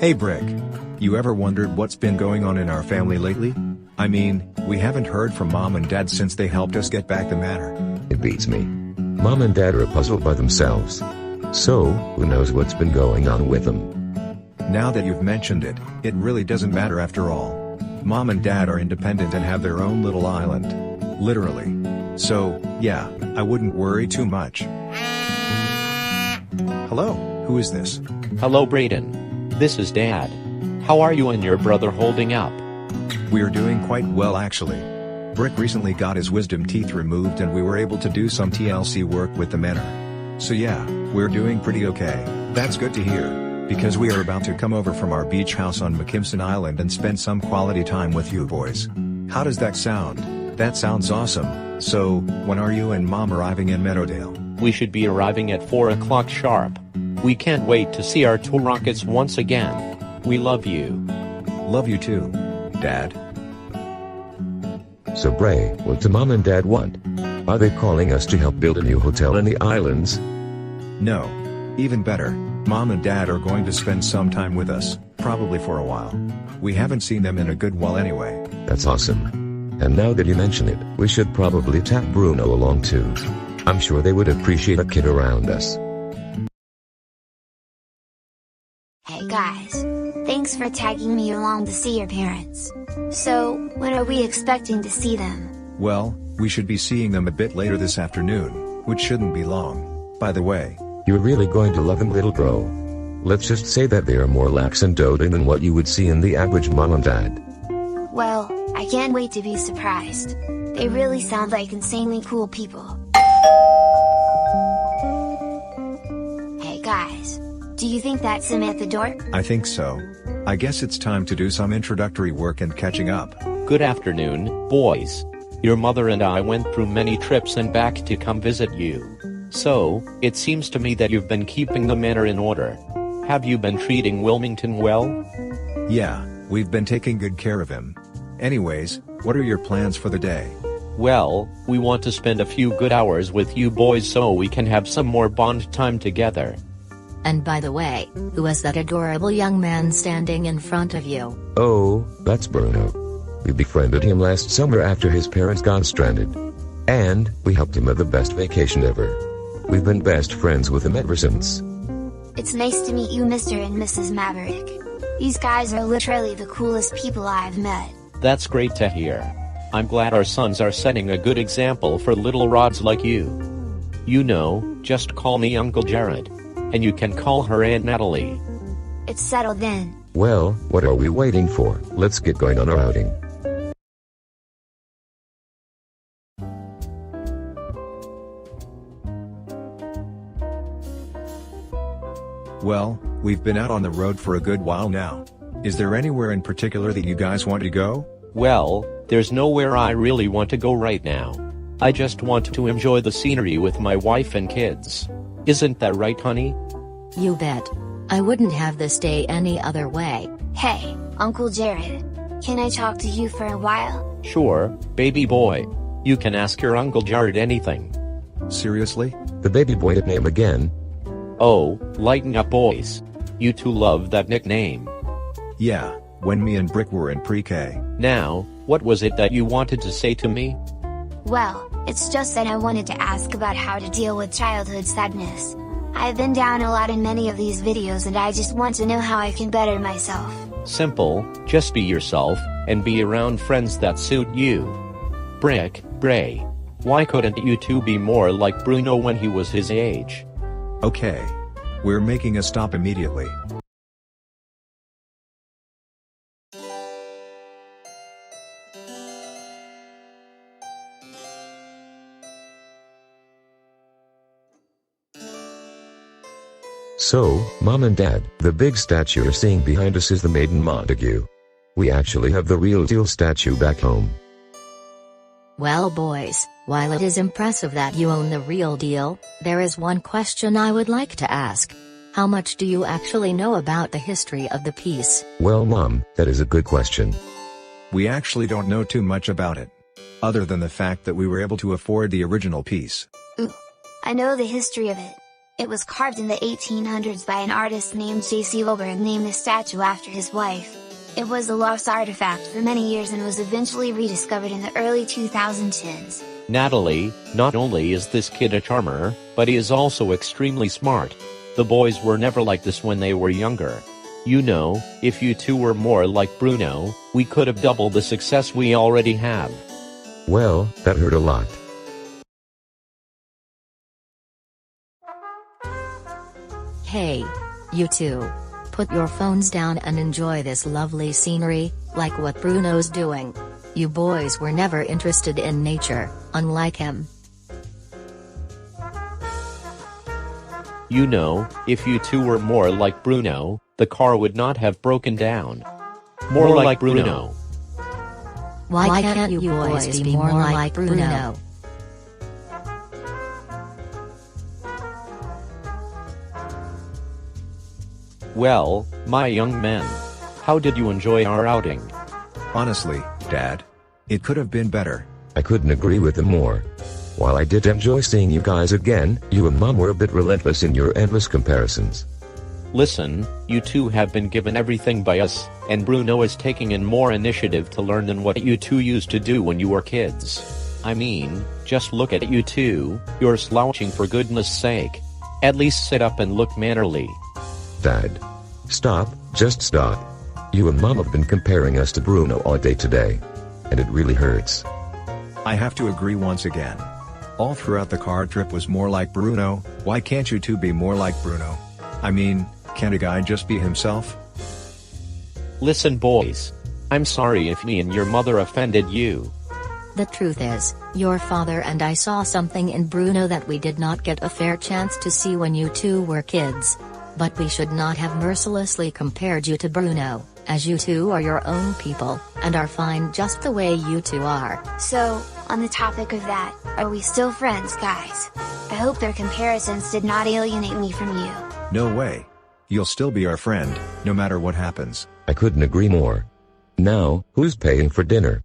Hey Brick. You ever wondered what's been going on in our family lately? I mean, we haven't heard from Mom and Dad since they helped us get back the manor. It beats me. Mom and Dad are puzzled by themselves. So, who knows what's been going on with them? Now that you've mentioned it, it really doesn't matter after all. Mom and Dad are independent and have their own little island. Literally. So, yeah, I wouldn't worry too much. Hello, who is this? Hello Brayden. This is Dad. How are you and your brother holding up? We're doing quite well actually. Brick recently got his wisdom teeth removed and we were able to do some TLC work with the manor. So yeah, we're doing pretty okay. That's good to hear. Because we are about to come over from our beach house on McKimson Island and spend some quality time with you boys. How does that sound? That sounds awesome. So, when are you and Mom arriving in Meadowdale? We should be arriving at 4 o'clock sharp. We can't wait to see our two rockets once again. We love you. Love you too, Dad. So Bray, what do Mom and Dad want? Are they calling us to help build a new hotel in the islands? No. Even better, Mom and Dad are going to spend some time with us, probably for a while. We haven't seen them in a good while anyway. That's awesome. And now that you mention it, we should probably tag Bruno along too. I'm sure they would appreciate a kid around us. Hey guys. Thanks for tagging me along to see your parents. So, when are we expecting to see them? Well, we should be seeing them a bit later this afternoon, which shouldn't be long. By the way, you're really going to love them, little bro. Let's just say that they are more lax and doting than what you would see in the average mom and dad. Well, I can't wait to be surprised. They really sound like insanely cool people. Hey guys. Do you think that's him at the door? I think so. I guess it's time to do some introductory work and catching up. Good afternoon, boys. Your mother and I went through many trips and back to come visit you. So, it seems to me that you've been keeping the manor in order. Have you been treating Wilmington well? Yeah, we've been taking good care of him. Anyways, what are your plans for the day? Well, we want to spend a few good hours with you boys so we can have some more bond time together. And by the way, who is that adorable young man standing in front of you? Oh, that's Bruno. We befriended him last summer after his parents got stranded. And, we helped him have the best vacation ever. We've been best friends with him ever since. It's nice to meet you, Mr. and Mrs. Maverick. These guys are literally the coolest people I've met. That's great to hear. I'm glad our sons are setting a good example for little rods like you. You know, just call me Uncle Jared. And you can call her Aunt Natalie. It's settled then. Well, what are we waiting for? Let's get going on our outing. Well, we've been out on the road for a good while now. Is there anywhere in particular that you guys want to go? Well, there's nowhere I really want to go right now. I just want to enjoy the scenery with my wife and kids. Isn't that right, honey? You bet. I wouldn't have this day any other way. Hey, Uncle Jared. Can I talk to you for a while? Sure, baby boy. You can ask your Uncle Jared anything. Seriously? The baby boy name again? Oh, lighten up boys. You two love that nickname. Yeah, when me and Brick were in pre-K. Now, what was it that you wanted to say to me? Well, it's just that I wanted to ask about how to deal with childhood sadness. I've been down a lot in many of these videos and I just want to know how I can better myself. Simple, just be yourself, and be around friends that suit you. Brick, Bray. Why couldn't you two be more like Bruno when he was his age? Okay. We're making a stop immediately. So, Mom and Dad, the big statue you're seeing behind us is the Maiden Montague. We actually have the real deal statue back home. Well boys, while it is impressive that you own the real deal, there is one question I would like to ask. How much do you actually know about the history of the piece? Well Mom, that is a good question. We actually don't know too much about it. Other than the fact that we were able to afford the original piece. Ooh, I know the history of it. It was carved in the 1800s by an artist named J.C. Wilbur and named the statue after his wife. It was a lost artifact for many years and was eventually rediscovered in the early 2010s. Natalie, not only is this kid a charmer, but he is also extremely smart. The boys were never like this when they were younger. You know, if you two were more like Bruno, we could have doubled the success we already have. Well, that hurt a lot. Hey, you two. Put your phones down and enjoy this lovely scenery, like what Bruno's doing. You boys were never interested in nature, unlike him. You know, if you two were more like Bruno, the car would not have broken down. More like Bruno. Why can't you boys be more like Bruno? Well, my young men. How did you enjoy our outing? Honestly, Dad, it could have been better. I couldn't agree with him more. While I did enjoy seeing you guys again, you and Mom were a bit relentless in your endless comparisons. Listen, you two have been given everything by us, and Bruno is taking in more initiative to learn than what you two used to do when you were kids. I mean, just look at you two, you're slouching for goodness sake. At least sit up and look mannerly. Dad. Stop, just stop. You and Mom have been comparing us to Bruno all day today. And it really hurts. I have to agree once again. All throughout the car trip was more like Bruno. Why can't you two be more like Bruno? I mean, can't a guy just be himself? Listen boys. I'm sorry if me and your mother offended you. The truth is, your father and I saw something in Bruno that we did not get a fair chance to see when you two were kids. But we should not have mercilessly compared you to Bruno, as you two are your own people, and are fine just the way you two are. So, on the topic of that, are we still friends, guys? I hope their comparisons did not alienate me from you. No way. You'll still be our friend, no matter what happens. I couldn't agree more. Now, who's paying for dinner?